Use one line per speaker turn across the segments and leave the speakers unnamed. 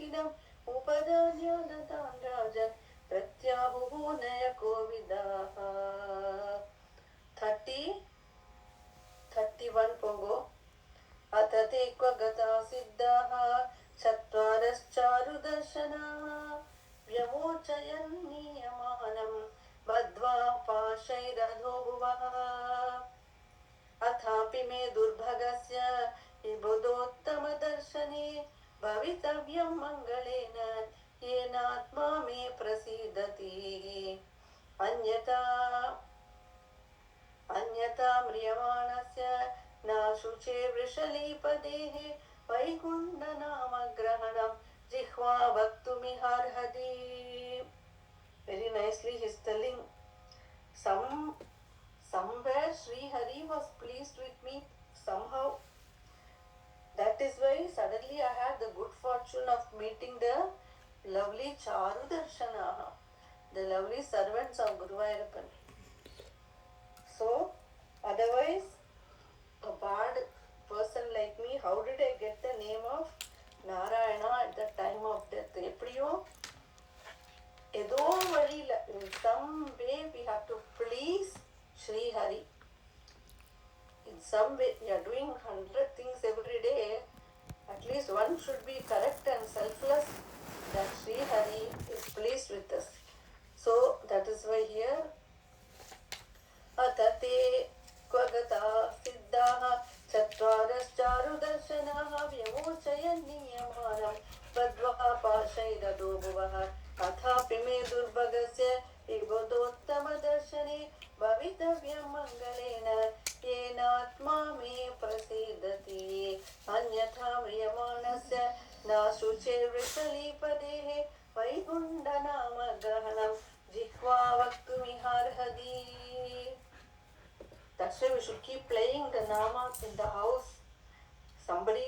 Sahinam Upadanyanatam Rajan Pratyahuhunaya Kovidaha. 31 Pongo. Atate Kvagata Siddhaha Chatvarascharu Darshanaha Vyamochayan Niyamanam Badva Pashairadhobuvaha. Athapi me Durbhagasya Ibodottama Darshane Bhavitavyam Mangalena Yenatma me Prasidati. Anyata Mriyamanasya Nashuche Vrishalipadehe Vaikuṇṭha Nama Grahanam Jihva Bhaktumiharhadi. Very nicely he is telling, somewhere Sri Hari was pleased with me somehow. That is why suddenly I had the good fortune of meeting the lovely Charu Darshanaha, the lovely servants of Guru Vairappan. So, otherwise, a bad person like me, how did I get the name of Narayana at the time of death? Epdiyo, Edo Varila, in some way we have to please Sri Hari. In some way, we are doing 100 things every day. At least one should be correct and selfless, that Sri Hari is pleased with us. So, that is why here, Atate Kvagata Siddhaha Chatvarascharu Darshanaha Vyamochayan Niyamanam Badvaha Pashairadobuvaha Athapi me Durbhagasya Ibodottama Darshane Bhavitavyam Mangalena Yenatma me Prasidati. Anyatha Mriyamanasya Nasuche Vrishalipadehe Vaikuṇṭha Nama Grahanam Jihva Bhaktumiharhadi. That's why we should keep playing the nama in the house. Somebody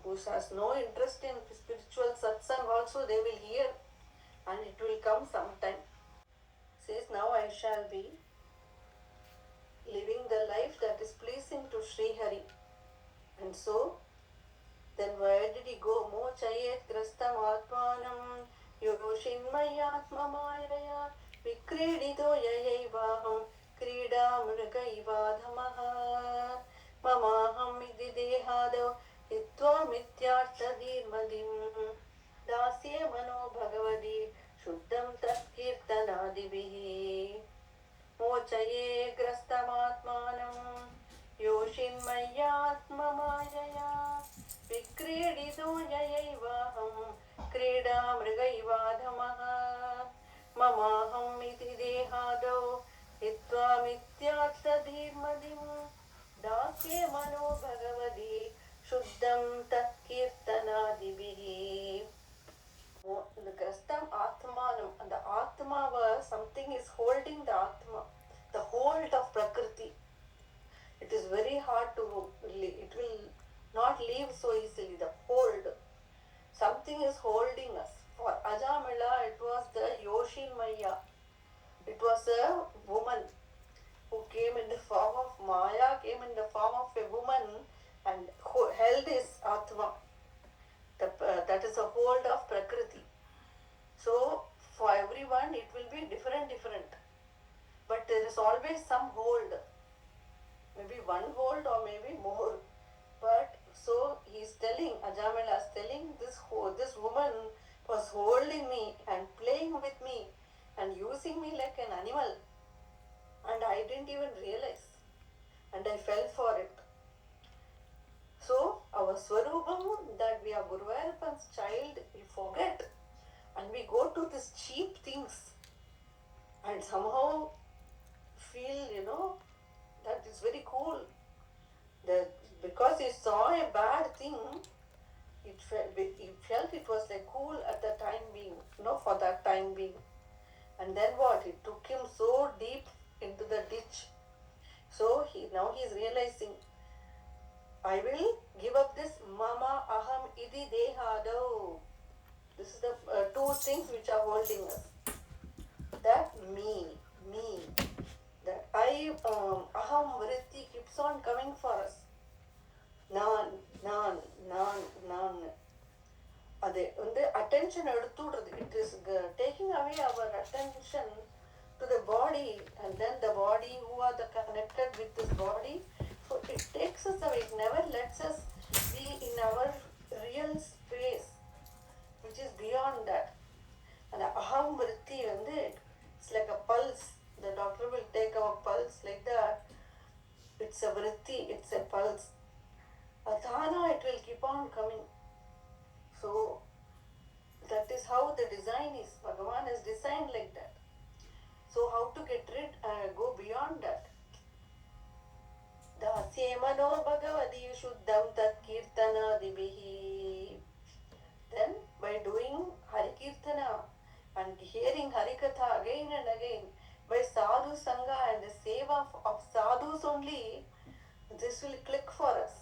who has no interest in spiritual satsang also, they will hear, and it will come sometime. Says, now I shall be living the life that is pleasing to Sri Hari. And so, then where did he go? Mochayet krastam atmanam yogoshinmayatma mayaya vikredito yayaivaham Kridamrgaivadhamaha Mamaham idhi dehado Itva mityarthadirmadim Dasye mano bhagavadi Shuddham tatkirtanadivihi Mochaye grastamatmanam Yoshinmayatma mayaya Vikredito yayaivaham Kridamrgaivadhamaha Mamaham idhi dehado Itva mityarthadirmadim Dasye mano bhagavadi Shuddham tatkirtanadivihi. The Grastam Atmanam, and the Atma was something is holding the Atma, the hold of Prakriti. It is very hard to, it will not leave so easily, the hold. Something is holding us. For Ajāmila, it was the Yoshinmaya. It was a woman who came in the form of Maya, came in the form of a woman and held his Atma. That is a hold of Prakriti. So, for everyone it will be different. But there is always some hold. Maybe one hold or maybe more. But so he is telling, Ajāmila is telling, this woman was holding me and playing with me and using me like an animal, and I didn't even realize, and I fell for it. So our Swarupam, that we are Guru Vairappan's child, we forget, and we go to these cheap things and somehow feel, that is very cool. That because he saw a bad thing, he felt it was like cool at the time being, for that time being. And then what? It took him so deep into the ditch. So now he is realizing, I will give up this mama aham idi dehado. This is the two things which are holding us. That me, that I, aham vritti keeps on coming for us. Nan. Ade, at a attention edutudradhu. It is taking away our attention to the body, and then the body, who are the connected with this body, so it takes us away. It never lets us be in our real space, which is beyond that. And aham vritti வந்து it's like a pulse. The doctor will take our pulse like that. It's a vritti, it's a pulse. Adhana, it will keep on coming. So that is how the design is. Bhagavan is designed like that. So how to get rid and go beyond that? Dasye mano bhagavadi shuddham tat kirtanadibihi. Then by doing Hari Kirtana and hearing Harikatha again and again, by sadhu sangha and the seva of sadhus only, this will click for us.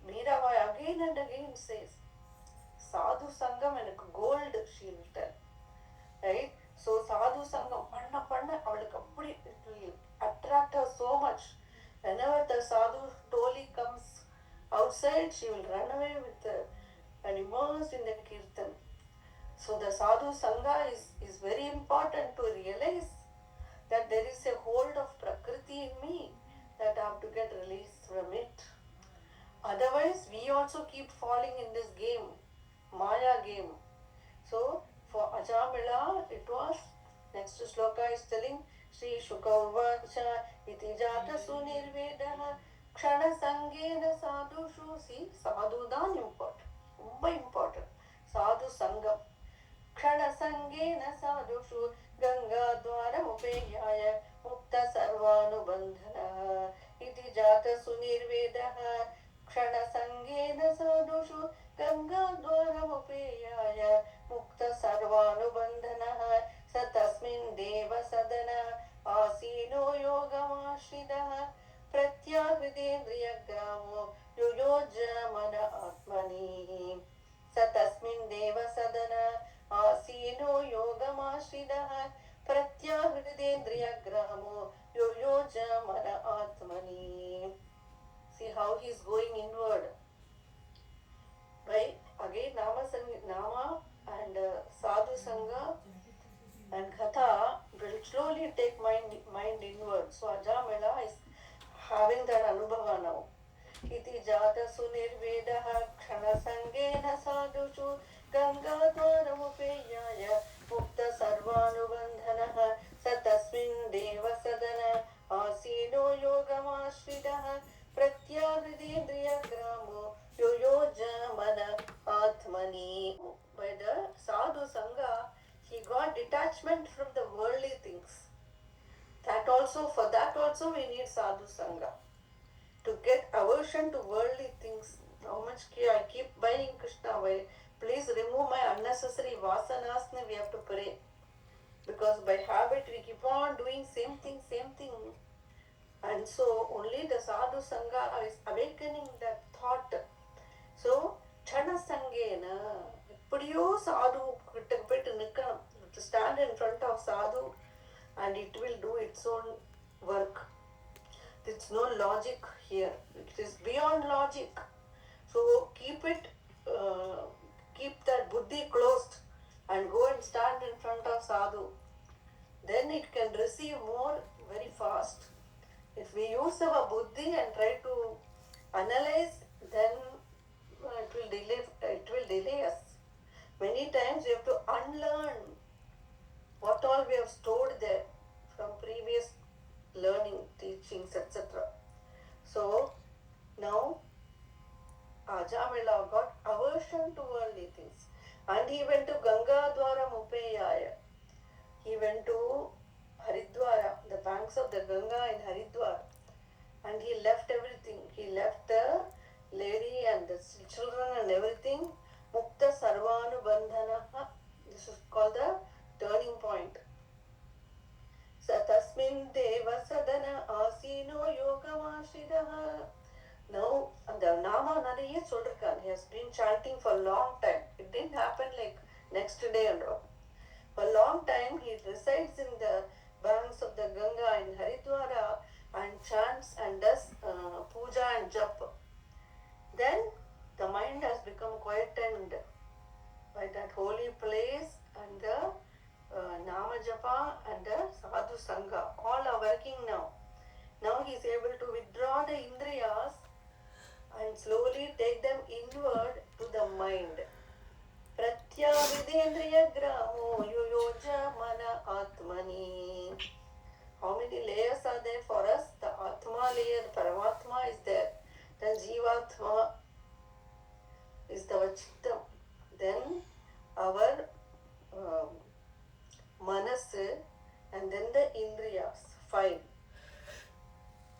Mirabai again and again says, sadhu sangam எனக்கு gold, she will tell. Right? So sadhu sangam panna அவளுக்கு அப்படி, it will attract her so much. Whenever the sadhu toli comes outside, she will run away with and immersed in the kirtan. So the sadhu sangha is very important to realize that there is a hold of prakriti in me that I have to get released from it. Otherwise, we also keep falling in this game, Maya game. So for Ajāmila, it was, next sloka is telling, Sri Shukavacha iti jata sunirvedaha kshana sangena sadhushu. See, sadhu dhan important. ரொம்ப important. Sadhu sangam. Kshana sangena sadhushu ganga dwaram upeyaya mukta sarvanubandhana iti jata sunirvedaha kshana sangena sadhushu ganga dwaram upeyaya mukta sarvanubandhana satasmin deva sadana asino yogamashridaha pratyahridendriya gramo yoyoja mana atmani. Satasmin deva sadana asino yogamashridaha pratyahridendriya gramo yoyoja mana atmani. See how he is going inward. Right? Again, Nama and Sadhu Sangha and Katha will slowly take mind inward. So Ajāmila is having that anubhava now. Iti jata sunirvedaha kshana sangena sadhushu ganga dwaramupeyaya mukta sarvanubandhanaha satasmin deva sadana asino yogamashridaha pratyahridendriya gramo yoyoja mana atmani. By the sadhu sangha, he got detachment from the worldly things. For that also we need sadhu sangha. To get aversion to worldly things. How much I keep buying Krishna. Please remove my unnecessary vasanas. We have to pray. Because by habit we keep on doing same thing. And so only the sadhu sangha is awakening that thought. So, chana sangena, எப்படியோ sadhu கிட்ட போயிட்டு நிற்கணும். To stand in front of sadhu and it will do its own work. There's no logic here. It is beyond logic. So keep that buddhi closed and go and stand in front of sadhu. Then it can receive more very fast. If we use our buddhi and try to analyze, then it will delay us. Many times we have to unlearn what all we have stored there from previous learning, teachings, etc. So now Ajāmila got aversion to worldly things. And he went to Ganga Dwaram Upeyaya. He went to Haridwara, the banks of the Ganga in Haridwar. And he left everything. He left the lady and the children and everything. Mukta Sarvanubandhanaha. This is called the turning point. Satasmin deva sadana asino yogamashridaha. Now, the Nama Nariya Solrakan, he has been chanting for a long time. It didn't happen like next day and all. For a long time, he resides in the banks of the Ganga in Haridwara and chants and does puja and japa. Then, the mind has become quietened by that holy Sangha, all are working now. Now he is able to withdraw the Indriyas and slowly take them inward to the mind. Pratyavidendriya gramo yuyoja mana atmani. How many layers are there for us? The Atma layer, Paramatma is there. Then Jivatma is the Chittam. Then our Manas, and then the Indriyas, 5.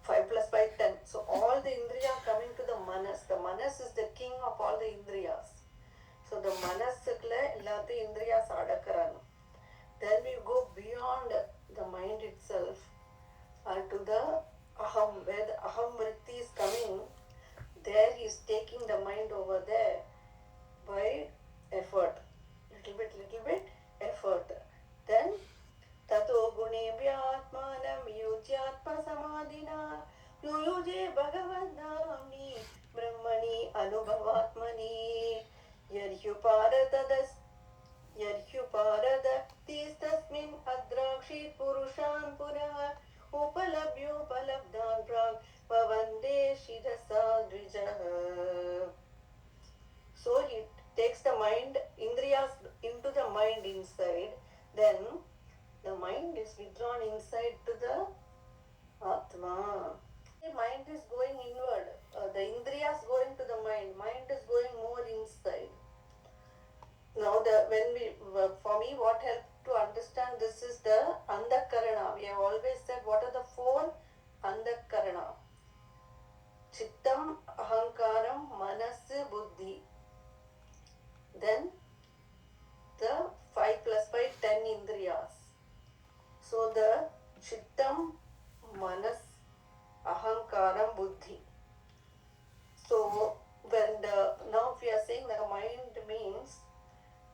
5 plus 5, 10. So all the Indriya coming to the Manas. The Manas is the king of all the Indriyas. So the Manas the Indriyas adakaran. Then we go beyond the mind itself to the Aham, where the Aham Vritti is coming. There he is taking the mind over there by effort. Little bit effort. Then Tato Gunebhya Atmanam Yujaatma Samadhina Yuyuje Bhagavadhamni Brahmani Anubhavatmani Yarhyuparadaktis Tasmin Adrakshit Purushan Purah Upalabhyo Palabdhan Prag Pavande Shidasa Dvijaha. So he takes the mind, Indriyas into the mind inside, then the mind is withdrawn inside to the Atma. The mind is going inward, the Indriyas going to the mind is going more inside. Now, for me, what helped to understand this is the Andakarana. We have always said, what are the 4 Andakarana? Chittam, Ahankaram, Manas, Buddhi. Then the 5 plus 5, 10 Indriyas. So the Chittam, Manas, Ahankaram, Buddhi. So now if we are saying the mind means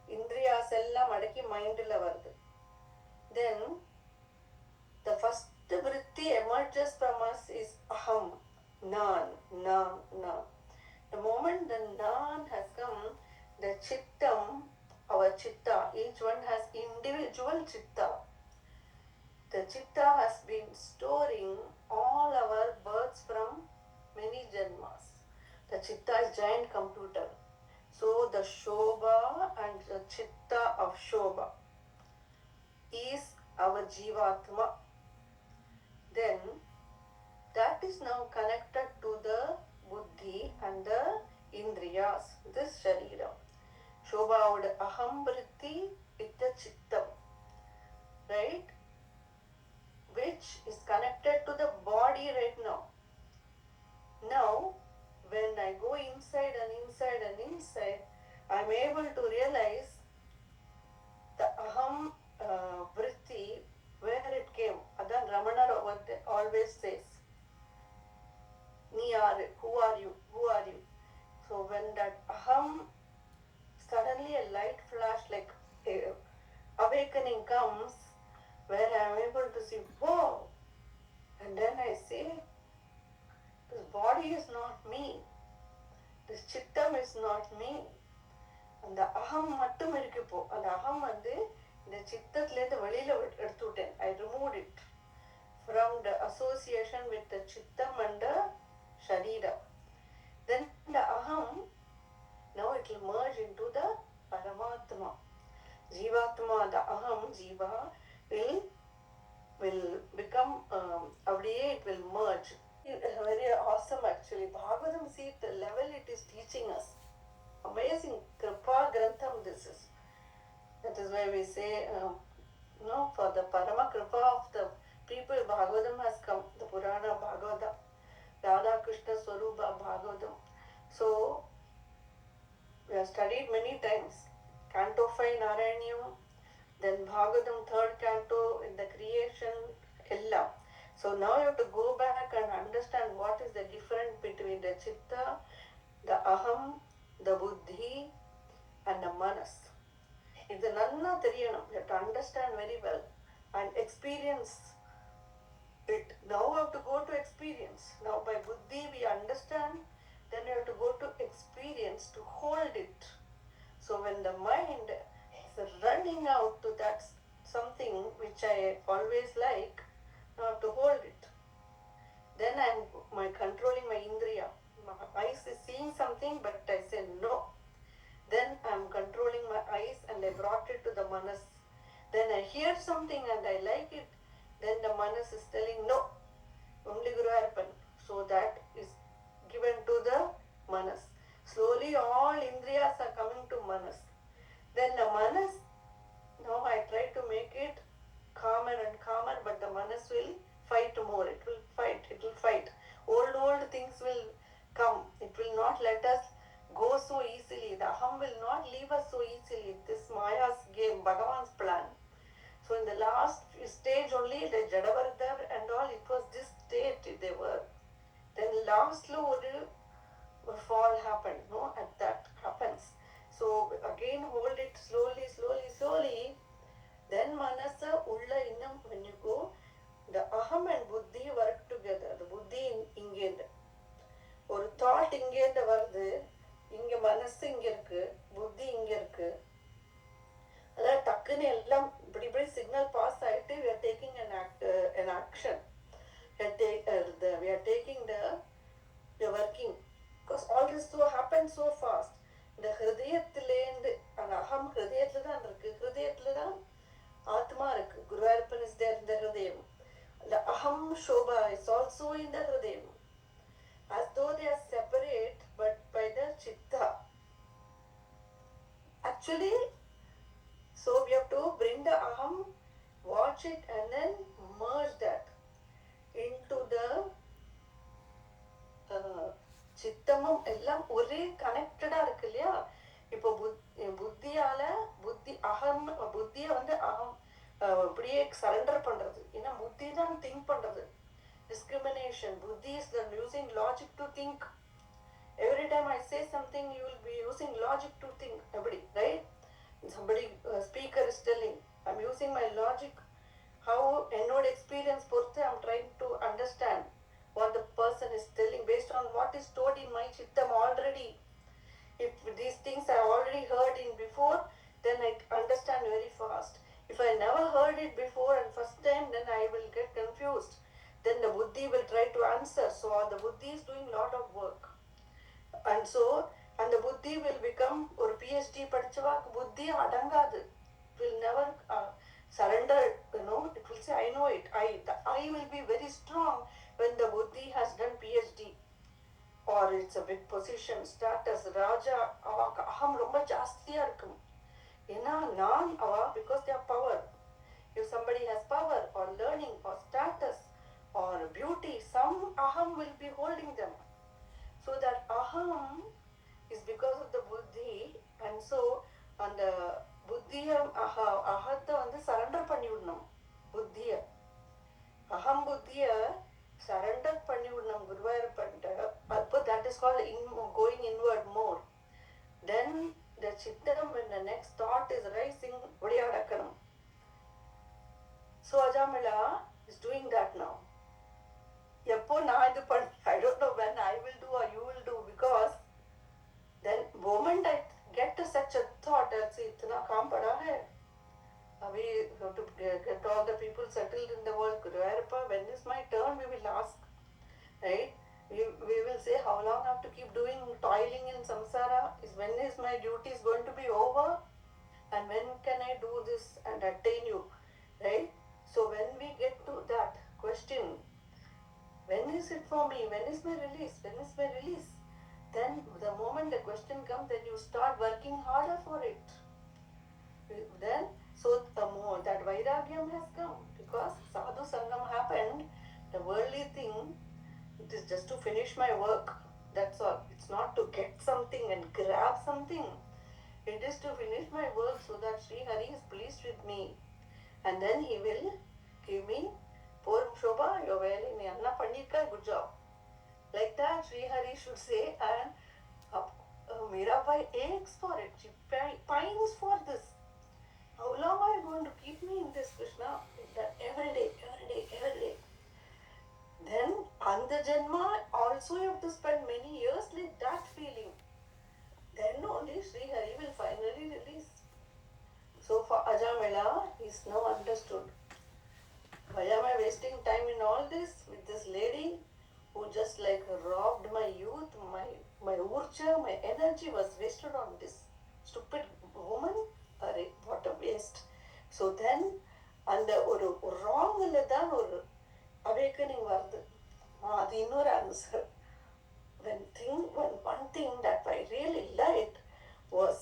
Indriyas ellam adaki mind la varudhu. Then the first vritti emerges from us is Aham, Nan. The moment the Nan has come, the Chittam, our Chitta, each one has individual Chitta. The Chitta has been storing all our births from many Janmas. The Chitta is giant computer. So the Shobha and the Chitta of Shobha is our Jivatma. Then that is now connected to the Buddhi and the Indriyas, this Sharira. Shobha would Aham Vritti with the Chittam, right? Which is connected to the body right now. Now, when I go inside, I am able to realize the Aham Vritti, where it came. Adan Ramana always says, Ni are, who are you? So when that Aham, suddenly a light flash, like awakening comes, where I am able to see, whoa! And then I say, this body is not me. This Chittam is not me. And the Aham mattum irukku. And the Aham இந்த சித்தத்திலேருந்து வெளியில எடுத்துட்டேன். I removed it from the association with the Chittam and the Sharira. Then the Aham, now it will merge into the Paramatma. Jivatma, the Aham, Jiva, will become, it will merge. Very awesome actually. Bhagavatam, see the level it is teaching us. Amazing Kripa Grantham this is. That is why we say, for the Parama Kripa of the people, Bhagavatam has come, the Purana Bhagavatam, Radha Krishna Swarupa Bhagavatam. So, we have studied many times. Canto 5 Narayaniam, then Bhagavatam 3rd Canto in the creation, Ella. So now you have to go back and understand what is the difference between the Chitta, the Aham, the Buddhi and the Manas. It's a nanna theriyanam. You have to understand very well and experience it. Now we have to go to experience. Now by Buddhi we understand, then you have to go to experience to hold it. So when the mind is running out to that something which I always like, now I have to hold it. Then I'm controlling my indriya. My eyes is seeing something, but I say no. Then I'm controlling my eyes and I brought it to the manas. Then I hear something and I like it. Then the manas is telling no, only Guru Arpan. So that is given to the manas. Slowly all indriyas are coming to manas. Then the manas, now I try to make it calmer and calmer, but the manas will fight more. It will fight. Old things will come. It will not let us go so easily. The aham will not leave us so easily. This Maya's game, Bhagavan's plan. So in the last stage only, the Jadavardhar and all, it was this state they were. Then last a fall happened, no? And that happens. So again hold it slowly. Then manasa ulla innam, when you go, the aham and buddhi work together. The buddhi ingenda. ஒரு thought இங்கேருந்து வருது, இங்க மனசு இங்க இருக்கு, புத்தி இங்க இருக்கு. அதாவது டக்குன்னு எல்லாம் இப்படி சிக்னல் பாஸ் ஆயிட்டு we are taking an action. We are taking the working. Because all this happens so fast. இந்த ஹிருதயத்திலேருந்து, அந்த அகம் ஹிருதயத்துல தான் இருக்கு, ஹிருதயத்துல தான் ஆத்மா இருக்கு. Guruvayurappan is there in the Hridayam. The aham shobha is also in the Hridayam. As though they are separate, but by the chitta. Actually, so we have to bring the aham, watch it, and then merge that into the சித்தமும் எல்லாம் ஒரே கனெக்டடா இருக்கு இல்லையா? இப்போ புத்தியால புத்திய அகம் அப்படியே surrender பண்றது. ஏன்னா புத்தி தான் திங்க் பண்றது. Discrimination. Buddhi is the using logic to think. Every time I say something, you will be using logic to think. Everybody, right? Somebody, speaker is telling, I'm using my logic. How என்னோட experience பொறுத்து I'm trying to understand what the person is telling based on what is stored in my chittam already. If these things I already heard in before, then I understand very fast. If I never heard it before and first time, then I will get confused. Then the buddhi will try to answer. So the buddhi is doing lot of work. And the buddhi will become or PhD படிச்சவாக்கு புத்தி அடங்காது. It will never surrender, it will say I know it. The I will be very strong when the buddhi has done PhD or it's a big position, status, raja, அவக்கு அகம் ரொம்ப ஜாஸ்தியா இருக்கும். ஏன்னா நான் because they have power. If somebody has power or learning or status or beauty, some aham will be holding them. So that aham is because of the buddhi, and so அந்த புத்திய அகத்தை சரண்டர் பண்ணி விடணும். புத்திய அகம் புத்திய surrender பண்ணி விடணும் குருவாயூரப்பன்ட்ட. அப்போ that is called going inward more. Then the chittam, when the next thought is rising, Odia அடக்கணும். So Ajāmila is doing that now. எப்போ நான் இது I don't know when I will do or you will do, because then moment I get to such a thought, I'll say itna kaam pada hai. We have to get all the people settled in the world. Guruvayurappa, when is my turn, we will ask, right? We will say, how long I have to keep doing toiling in samsara? When is my duties going to be over? And when can I do this and attain you, right? So when we get to that question, when is it for me? When is my release? When is my release? Then the moment the question comes, then you start working harder for it. Then, so that vairagyam has come, because sadhu sangam happened. The worldly thing, it is just to finish my work. That's all. It's not to get something and grab something. It is to finish my work so that Sri Hari is pleased with me. And then he will give me, Porum Shobha, you're very, Anna Pandita, good job. Like that, Sri Hari should say, and Mirabai aches for it. She pines for this. How long are you going to keep me in this, Krishna? That every day. Then, Andha Janma, also you have to spend many years like that feeling. Then only Sri Hari will finally release. So for Ajāmila, Ajāmila is now understood. Why am I wasting time in all this with this lady who just like robbed my youth, my urja, my energy was wasted on this stupid woman? What a waste. So then, அந்த ஒரு wrongல தான் ஒரு awakening வருது. அது இன்னொரு answer. When one thing that I really liked was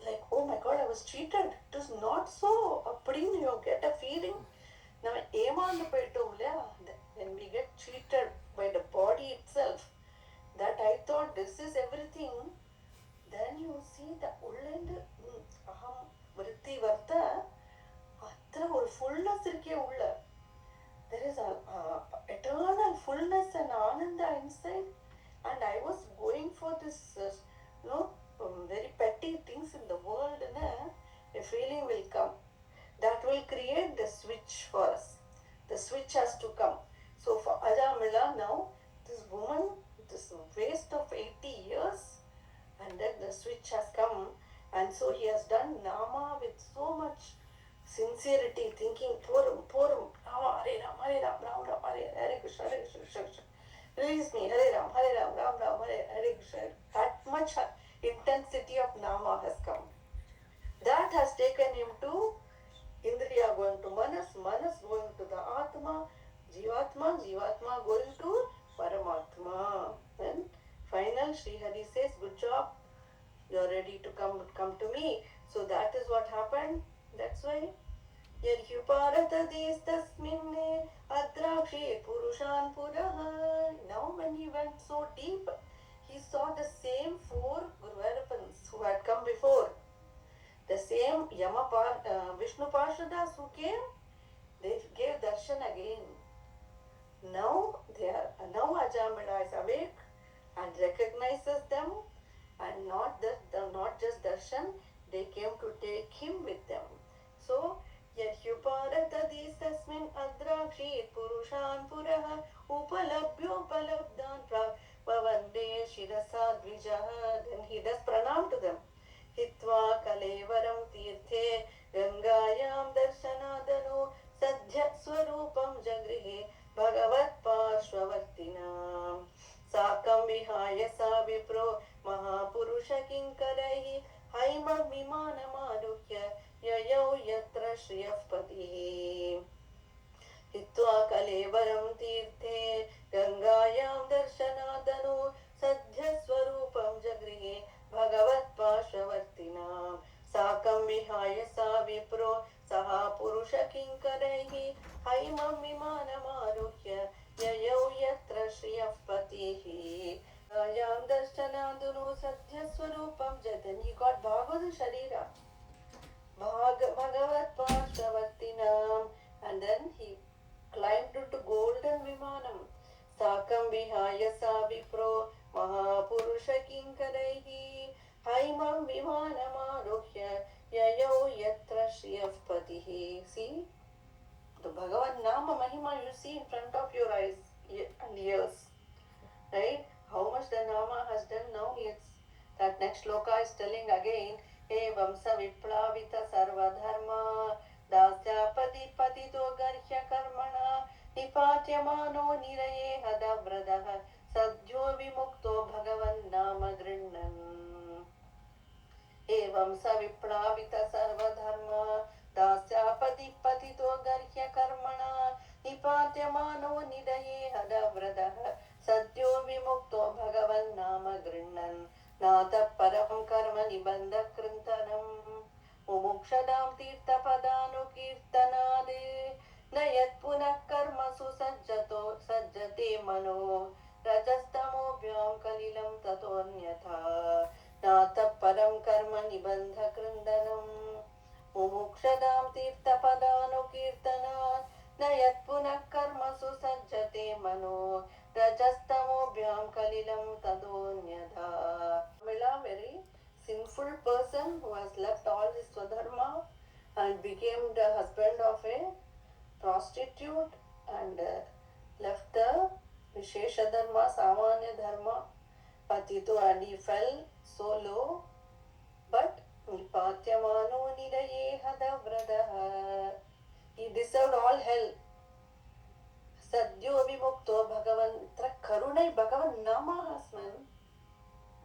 like, oh my god, I was cheated. It is not so. அப்படின்னு you get a feeling. நம்ம ஏமாந்து போயிட்டோம் இல்லையா? When we get cheated by the body itself, that I thought this is everything, then you see the உள்ளேந்து அகம் விருத்தி வர்த்த அத்தனை ஒரு fullness இருக்கே உள்ள. There is a eternal fullness and ananda inside, and I was going for this very petty things in the world, and a feeling will come that will create the switch for us. The switch has to come. So for Ajāmila now, this woman, this waste of 80 years, and then the switch has come, and so he has done nama with so much sincerity, thinking Puram, Rama, Hare Ram, Ram Ram, Hare Krishna, Hare Krishna, Krishna Krishna. Release me, Hare Ram, Ram Ram, Hare Krishna. That much intensity of nama has come. That has taken him to Indriya going to Manas, Manas going to the Atma, Jivatma going to Paramatma. Then final Sri Hari says, good job, you are ready to come to me. So that is what happened. That's why Yadhyuparatadistasminne Adrakshi Purushan Puraha. Now when he went so deep, he saw the same 4 Guruvayarapans who had come before. The same Vishnu Parshadas who came, they gave darshan again. Now Ajāmila is awake and recognizes them, and not just darshan, they came to take him with them. So Yadhyuparatadistasmin Adrakshi Purushan Puraha Upalabhyopalabdhan Pavande Shirasa Dvijaha. Then he does pranam to them. Hitva Kalevaram Tirthe Gangayam Darshanadano Sadhya Swarupam Jagrihe Bhagavat Parshvavartinam Sakam Vihaya Sa Vipro Mahapurusha Kinkaraihi Haimam Vimanamaruhya Yayau Yatra Shriyapatihi. Hitva Kalevaram Tirthe Gangayam Darshanadano Sadhya Swarupam Jagrihe Bhagavat Parshvavartinam Sakam Vihaya Sa Vipro Saha Purusha Kinkaraihi Haimam Vimanamaruhya Yayau Yatra Shriyapatihi. Yam Darshanadanu Sadhya Swarupam Jatan. He got Bhagavad Sharira, Bhagavat Parshvavartinam, and then he climbed to golden Vimanam. Sakam Vihaya Sa Vipro Mahapurusha Kinkaraihi Haimam Vimanamaruhya Yayau Yatra Shriyapatihi. See, the Bhagavan Nama Mahima you see in front of your eyes and ears, right? How much the Nama has done now. It's that next shloka is telling again, Evam sa viplavita sarva dharma dasya pati patito garhya karmana nipatyamano niraye hadavradaha sadhyo vimukto bhagavan nama grinnan. Evam sa viplavita sarva dharma dasya pati patito garhya karmana nipatyamano niraye hadavradaha sadhyo vimukto bhagavan nama grinnan. Nata param karma nibandha krintanam mumukshadam tirtha padanu kirtanade nayat punah karma sajjate mano rajastamo vyam kalilam tatonyatha. Nata param karma nibandha krintanam mumukshadam tirtha padanu kirtanade nayat punah karma sajjate mano rajastamo vyam kalilam tadonyatha. Ajāmila, very sinful person who has left all his swadharma and became the husband of a prostitute and left the Vishesha Dharma, Samanya Dharma, Patito, and he fell so low. But Nipatyamano Nidaye Hadavrada hell. Sadhyo vimukto Bhagavan. Karunai Bhagavan Nama has, man.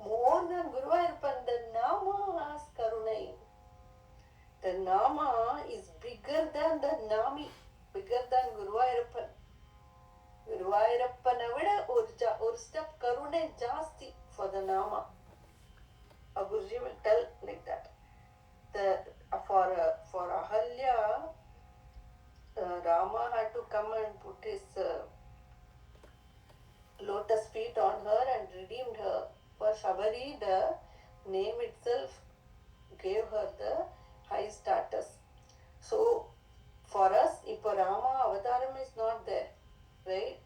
More than Guruvayurappan, the Nama has Karunai. The Nama is bigger than the Nami, bigger than Guruvayurappan. Guruvayurappan avida or step Karunai Jasti for the Nama. A Guruji will tell like that. For Ahalya, Rama had to come and put his lotus feet on her and redeemed her. For Shabari, the name itself gave her the high status. So, for us, Ipo Rama Avataram is not there, right?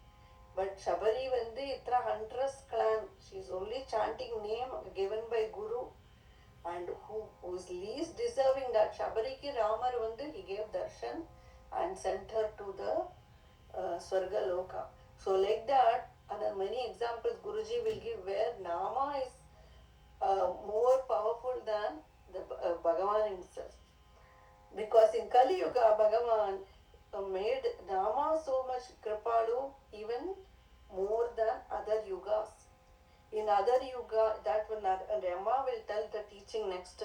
But Shabari, when the Itna huntress clan, she is only chanting name given by Guru, and who is least deserving that Shabari ki Ramar Vandu, he gave darshan and sent her to the Swarga Loka. So like that, and there are many examples Guruji will give where Nama is more powerful than the Bhagavan himself. Because in Kali Yuga, Bhagavan made Nama so much Kripalu even more than other yugas. In other yuga, that one Rama will tell the teaching next.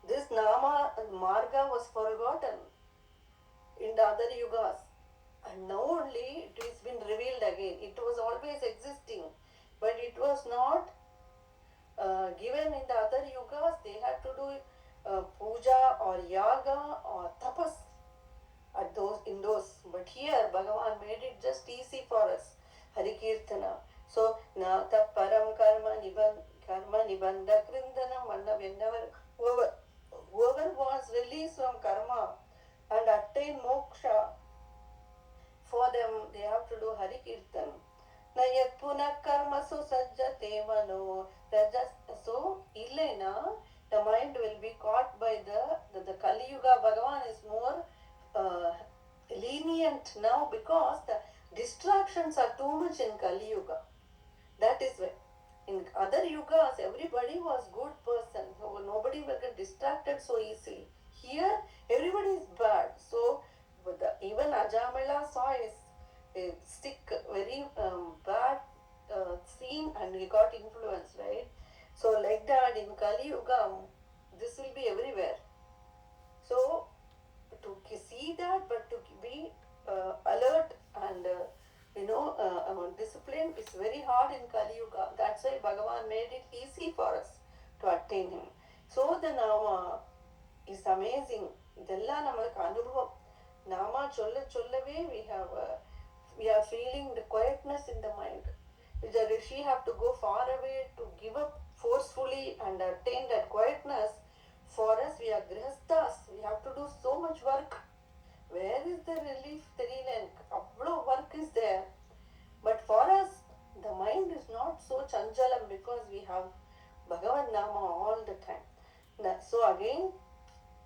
This Nama Marga was forgotten in the other yugas. And now only it has been revealed again. It was always existing, but it was not given in the other yugas. They had to do puja or yaga or tapas in those. But here Bhagavan made it just easy for us. Hari Kirtana. So now the param karma nibandha krindanam manna whoever was released from karma and attain moksha, for them they have to do Hari Kirtan. Nayat punak karma su sajjate mano. So illena, the mind will be caught by the Kali Yuga. Bhagavan is more lenient now because the distractions are too much in Kali Yuga. That is why. In other yugas, everybody was good person. So nobody will get distracted so easily. Here, everybody is bad. So even Ajāmila saw a sick, very bad scene and he got influenced, right? So like that, in Kali Yuga, this will be everywhere. So to see that, but to be alert and discipline is very hard in Kali Yuga. That's why Bhagavan made it easy for us to attain him. So the Nama is amazing. Idella namalku anubhavam. Nama chollave we are feeling the quietness in the mind. The Rishi have to go far away to give up forcefully and attain that quietness. For us, we are grihasthas. We have to do so much work. Where is the relief? Avlo work is there. But for us, the mind is not so chanchalam because we have Bhagavan Nama all the time. So again,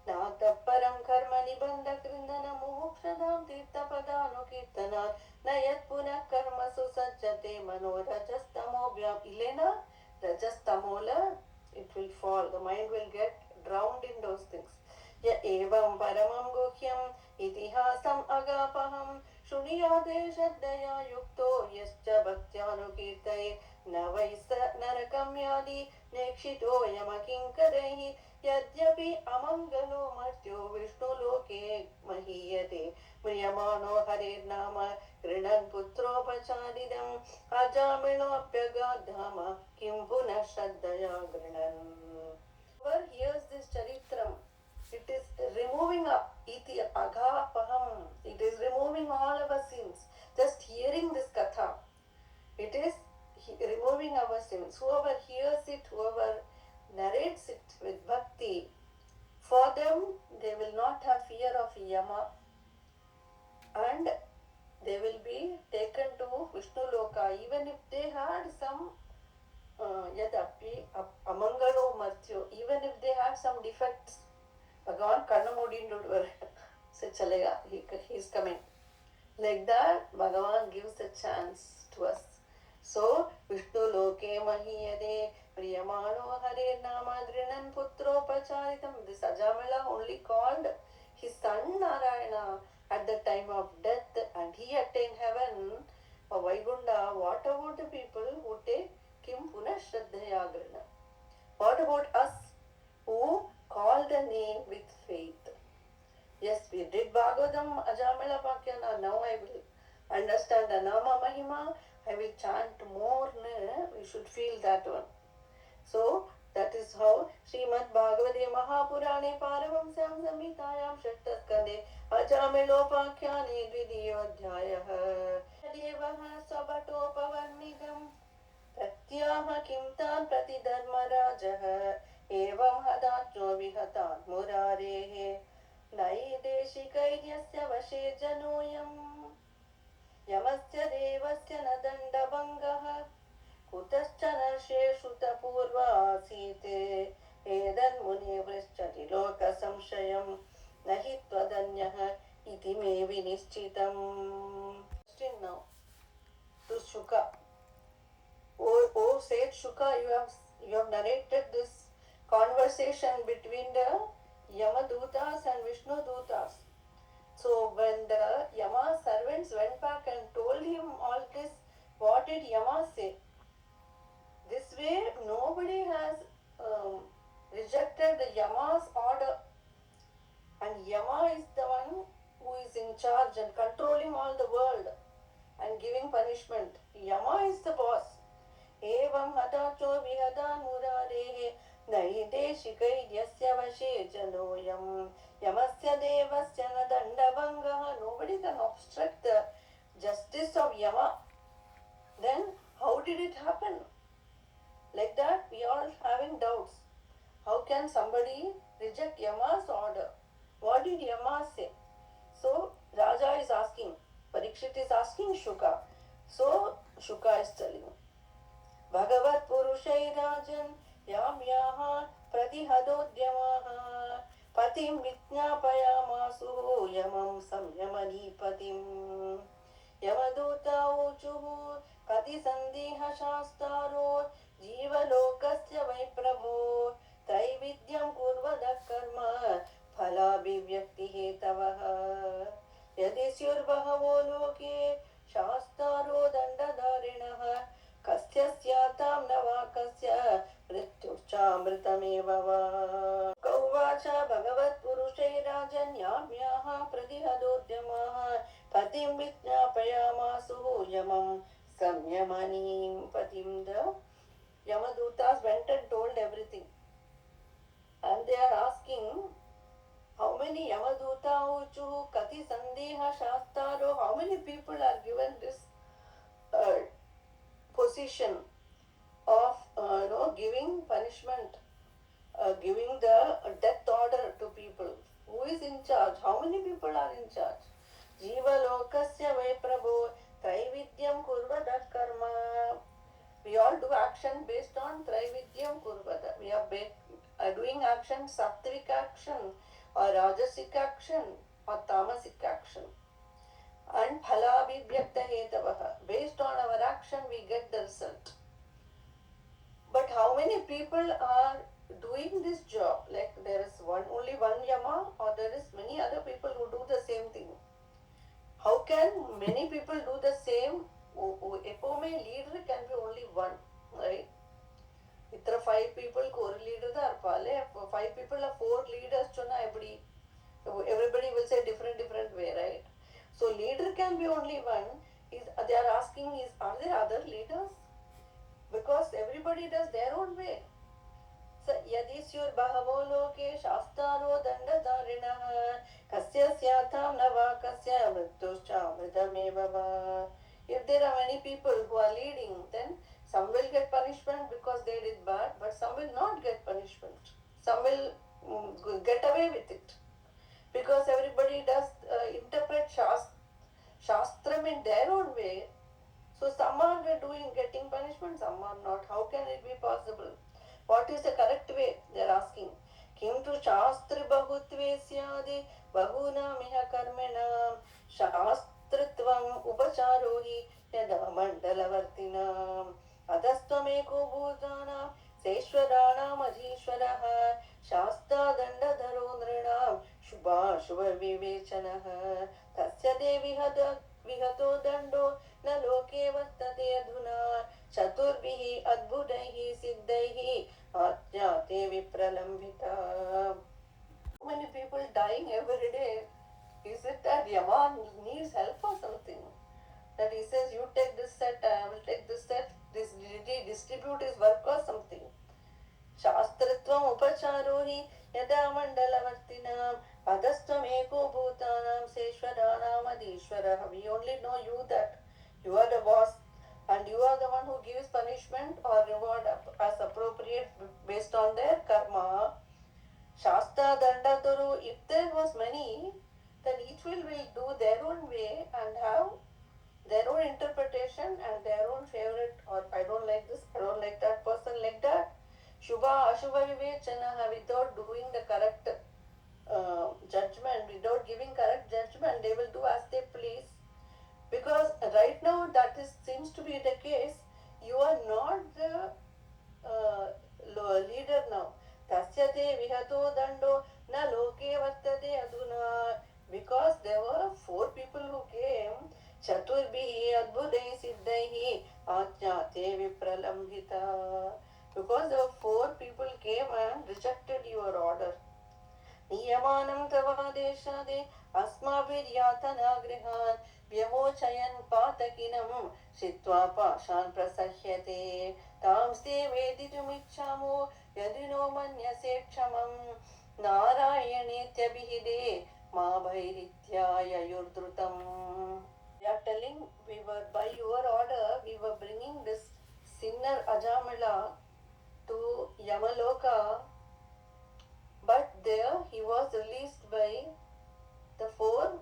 Nataparam karma nibandha krindana mokshadam tirthapadano kirtana nayat punah karma susajjate mano rajastamobhyam. Ilena, rajastamola, it will fall. The mind will get drowned in those things. Ya evam paramam guhyam itihasam agapaham shuniyade shaddaya yukto yascha bhaktyanu navaisa narakam yadi nekshito yamakinkarehi yadyapi amangalo martyo Viṣṇuloke mahiyate mriyamano harir nama krinan putropachadidam Ajāmilo apyagadhama kim punah shaddaya grinan. Whoever hears this charitram, it is removing iti agapaham. It is removing all our sins. Just hearing this katha, it is removing our sins. Whoever hears it, whoever narrates it with bhakti, for them they will not have fear of Yama and they will be taken to Viṣṇuloka. Even if they had some yadapi amangalo martyo, even if they had some defects, Bhagavan kannamudindu say chalega, he is coming. Like that, Bhagavan gives a chance to us. So, Viṣṇuloke mahiyade priyamano hare nama drinan putropacharitam. This Ajāmila only called his son Narayana at the time of death and he attained heaven or Vaikuṇṭha, what about the people who take Kim Punashraddhayagrana? What about us who call the name with faith? Yes, we did Bhagavatam, Ajāmila Pakyana. Now I will understand the Nama Mahima. I will chant more. We should feel that one. So, that is how Srimad Bhagavate Mahapurane Paravamsam Samhitayam Shashtaskande Ajāmilopakyane Dvidiyodhyayah Devaha Sabatopavarnidam Pratyaha Kimtan Pratidharmarajah Evam Hadacho Vihatan Murarehe Naideshikaidyasya Vashe Janoyam Yamasya Devasya Nadandabangah Kutaschana Sheshutapurva Site Edan Muni Vrishchati Loka Samshayam Nahitvadanyaha Iti Me Vinishchitam. Question now to Shuka. Oh, said Shuka, you have narrated this conversation between the Yamadūtas and Viṣṇudūtas. So when the Yama servants went back and told him all this, what did Yama say? This way, nobody has rejected the Yama's order, and Yama is the one who is in charge and controlling all the world and giving punishment. Yama is the boss. Evam hatacho vihadan murarehe naideshikaidyasya vashe janoyam yamasya devasya nadandabangah. Nobody can obstruct the justice of Yama. Then, how did it happen? Like that, we are having doubts. How can somebody reject Yama's order? What did Yama say? So, Raja is asking, Parikshit is asking Shuka. So, Shuka is telling, Bhagavat Purushai Rajan Yamyaha Pratihadodhyamaha Patim Vitnyapayamasu Yamam Samyamani Patim Yamadūta Uchuhu Pati Sandhiha Shastaro Jivalokasya Vaiprabho Traividyam Kurvada Karma Phalabhivyakti Hetavaha Yadisyurbhavo Loke Shastaro Dandadharinaha Kasya Syatam Navakasya Mrityurchamritameva va Kauvacha Bhagavat Purushai Rajanyamyaha Pratihadodhyamaha Patim Vitnyapayamasuhu Yamam Samyamanim Patim. The Yamadūtas went and told everything. And they are asking, how many Yamadūta Uchu Kati Sandhiha Shastaro, how many people are given this position of giving punishment, giving the death order to people? Who is in charge? How many people are in charge? Jiva lokasya vaiprabho traividyam kurvada karma. We all do action based on traividyam kurvada. We are doing action, sattvic action or rajasic action or tamasic action. And phalabhivyakta hetavaha. Based on our action, we get the result. But how many people are doing this job? Like there is only one Yama, or there is many other people who do the same thing. How can many people do the same? Epome leader can be only one, right? Itra 5 people ko leader da arpale. 5 people are 4 leaders chona everybody will say different way, right? So leader can be only one. They are asking, are there other leaders? Because everybody does their own way. So yadisyur bahavo loke shastaro dandadharinaha kasya syatham navakasya mrityuschamritameva va. If there are many people who are leading, then some will get punishment because they did bad, but some will not get punishment. Some will get away with it. Because everybody does interpret Shastram in their own way. So some are getting punishment, some are not. How can it be possible? What is the correct way? They are asking. Kim tu Shastri bahutve syadi bahuna miha karmenam Shastritvam upacharohi yada mandalavartinam adastameko bhutanam Seshwaranam Ajishwaraha Shasta Dandadharo Nrinam Shubha Shubha Vivechanaha तस्य ते विहतो दण्डो न लोके वर्तते अधुना चतुर्भिः अद्भुतैः सिद्धैः आज्ञाते विप्रलम्बिता. Many people dying every day. Is it that Yama needs help or something? That he says, you take this set, I will take this set, this distribute his work or something. शास्त्रत्वम् उपचारो हि यदा मण्डलवर्तिनाम् अधस्त्वमेको भूतानां सेश्वराणामधीश्वरः. We only know you that you are the boss and you are the one who gives punishment or reward as appropriate based on their karma. Shastra Dandaduru, if there was many, then each will do their own way and have their own interpretation and their own favorite, or I don't like this, I don't like that person like that. Shubha Ashubha Vivechana, without doing the correct judgment, without giving correct judgment, they will do as they please. Because right now that seems to be the case. You are not the leader now. Tasya te vihato dando na loke vartate aduna. Because there were 4 people who came. Chaturbihi adbhudai siddhaihi ajñate vipralambhita. Because there were 4 people came and rejected your order. Niyamanam tavadeshade asmaviryatanagrahan vyamochayan patakinam shitva pashan prasahyate tamste veditumichamo yadino manyase kshamam narayanethyabhide ma bhairityaya yurdrutam. They are telling, we were by your order, we were bringing this sinner Ajāmila to Yamaloka, but there he was released by the 4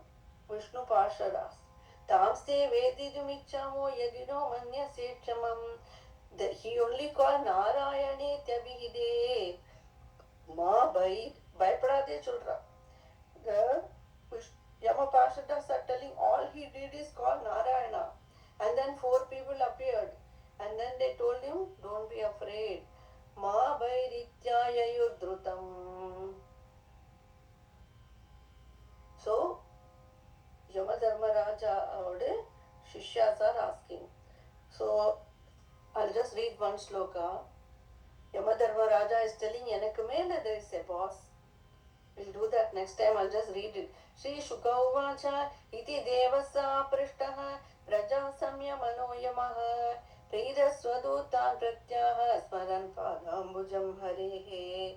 Vishnu Parshadas. Tamste Vedidumicchamo Yadino Manya Sechamam. He only called Narayane Tyabhide. Ma Bhaipadade Childra. The Yama Parshadas are telling all he did is call Narayana. And then 4 people appeared. And then they told him, don't be afraid. Ma Bhairityaya Yurdrutam. So, Yamadharmaraja Shishyas are asking. So, I'll just read one sloka. Yamadharmaraja is telling Yanakame there is a boss. We'll do that next time. I'll just read it. Shri Shuka Uvacha Iti Devasa Prishtaha Raja Samya Mano Yamaha Viṣṇudūtas Pratyaha Smaran Padambujam Harehe.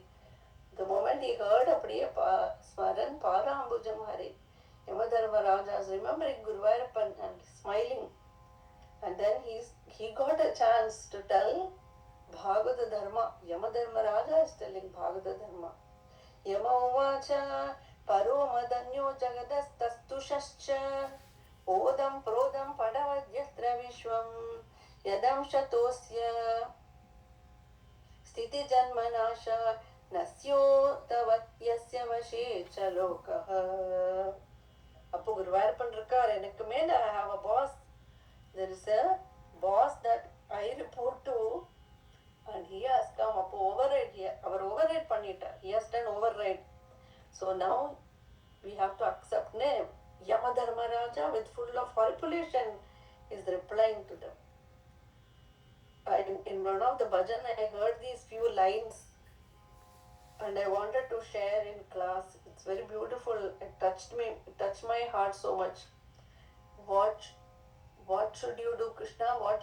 The moment he heard Apriya Smaran Padambujam Hare, Yamadharmaraja is remembering Guruvayurappan and smiling. And then he got a chance to tell Bhagavata Dharma. Yamadharmaraja is telling Bhagavata Dharma. Yama Uvacha Paro Madanyo Jagadastastushascha Odam Prodam Padavadyatra Vishwam Yadam Shatosya Sthiti Janmanasha Nasyo Tavatyasya Vashe Chalokaha. Appo Guruvayurappan irukar, enakku mela I have a boss. There is a boss that I report to, and he has come up override here. Our override pannita. He has done override. So now we have to accept name. Yamadharmaraja with full of horripilation is replying to them. In one of the bhajan I heard these few lines and I wanted to share in class. It's very beautiful. It touched me. It touched my heart so much. What should you do, Krishna? What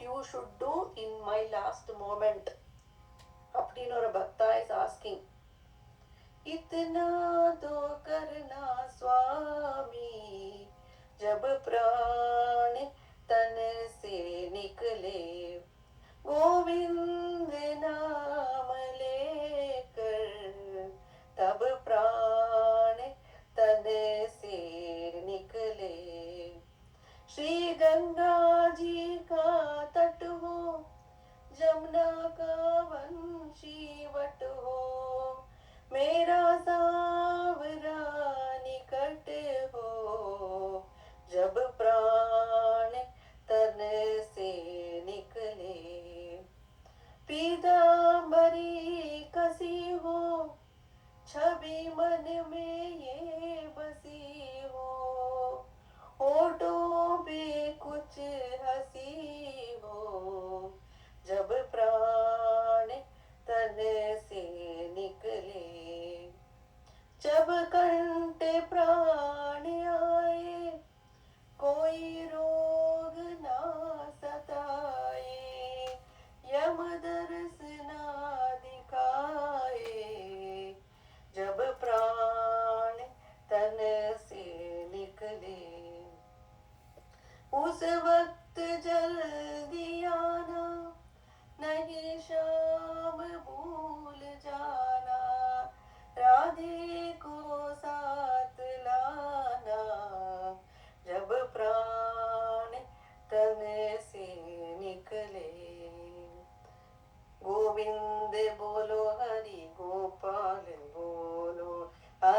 you should do in my last moment? Apdinu or bhakta is asking. Itna to karna Swami jab praan tan se nikle Govind naam lekar tab praan tan se nikle Shri Ganga ji ka tat ho Jamna ka vanshi vat ho मेरा सावरा निकट हो जब प्राण तन से निकले पीतांबरी कसी हो छवि मन में ये बसी हो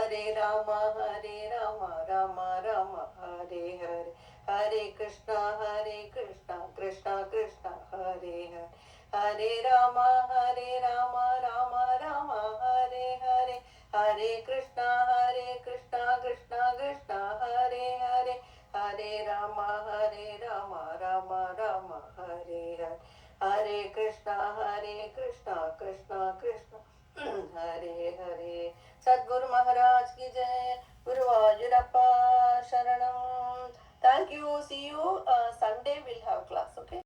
Hare Rama, Rama Rama, Hare Hare, Hare Krishna, Krishna Krishna, Hare Hare, Hare Rama, Rama Rama, Hare Hare, Hare Krishna, Krishna Krishna, Hare Hare, Hare Rama, Rama Rama, Hare Hare, Hare Krishna, Krishna Krishna, Hare Hare. Sadguru Maharaj ki jai. Guru Vajrappa Sharanam. Thank you. See you Sunday. We'll have class. Okay.